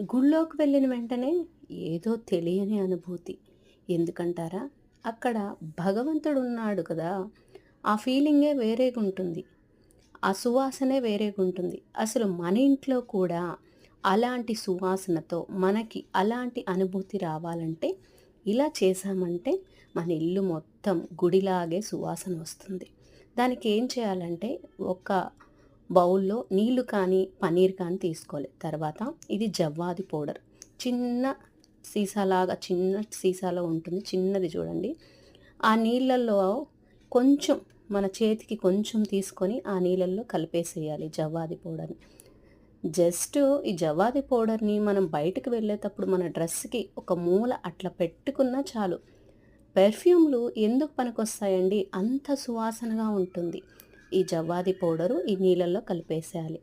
గుళ్ళోకి వెళ్ళిన వెంటనే ఏదో తెలియని అనుభూతి. ఎందుకంటారా? అక్కడ భగవంతుడున్నాడు కదా! ఆ ఫీలింగే వేరేగుంటుంది. ఆ సువాసనే వేరేగుంటుంది. అసలు మన ఇంట్లో కూడా అలాంటి సువాసనతో మనకి అలాంటి అనుభూతి రావాలంటే ఇలా చేశామంటే మన ఇల్లు మొత్తం గుడిలాగే సువాసన వస్తుంది. దానికి ఏం చేయాలంటే ఒక బౌల్‌లో నీళ్లు కానీ, పన్నీర్ కానీ తీసుకోవాలి. తర్వాత ఇది జవ్వాది పౌడర్. చిన్న సీసాలాగా చిన్న సీసాలో ఉంటుంది. చిన్నది చూడండి. ఆ నీళ్ళల్లో కొంచెం మన చేతికి కొంచెం తీసుకొని ఆ నీళ్ళల్లో కలిపేసేయాలి జవ్వాది పౌడర్‌ని. జస్ట్ ఈ జవ్వాది పౌడర్‌ని మనం బయటకు వెళ్ళేటప్పుడు మన డ్రెస్‌కి ఒక మూల అట్లా పెట్టుకున్నా చాలు. పెర్ఫ్యూమ్‌లు ఎందుకు పనికొస్తాయండి? అంత సువాసనగా ఉంటుంది. ఈ జవ్వాది పౌడరు ఈ నీళ్ళల్లో కలిపేసేయాలి.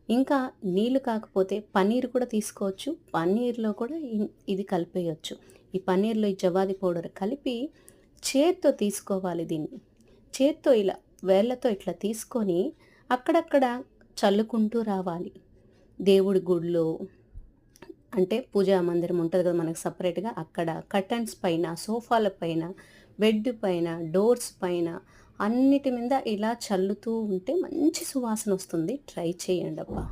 ఇంకా నీళ్ళు కాకపోతే పన్నీర్ కూడా తీసుకోవచ్చు. పన్నీర్‌లో కూడా ఇది కలిపేయొచ్చు. ఈ పన్నీర్‌లో ఈ జవ్వాది పౌడర్ కలిపి చేత్తో తీసుకోవాలి దీన్ని. చేత్తో ఇలా వేళ్ళతో ఇట్లా తీసుకొని అక్కడక్కడ చల్లుకుంటూ రావాలి. దేవుడి గుడిలో అంటే పూజా మందిరం ఉంటది కదా మనకు సెపరేట్‌గా అక్కడ కర్టెన్స్ పైన, సోఫాల పైన, బెడ్ పైన, డోర్స్ పైన అన్నిటి మీద ఇలా చల్లుతూ ఉంటే మంచి సువాసనొస్తుంది. ట్రై చేయండబ్బా!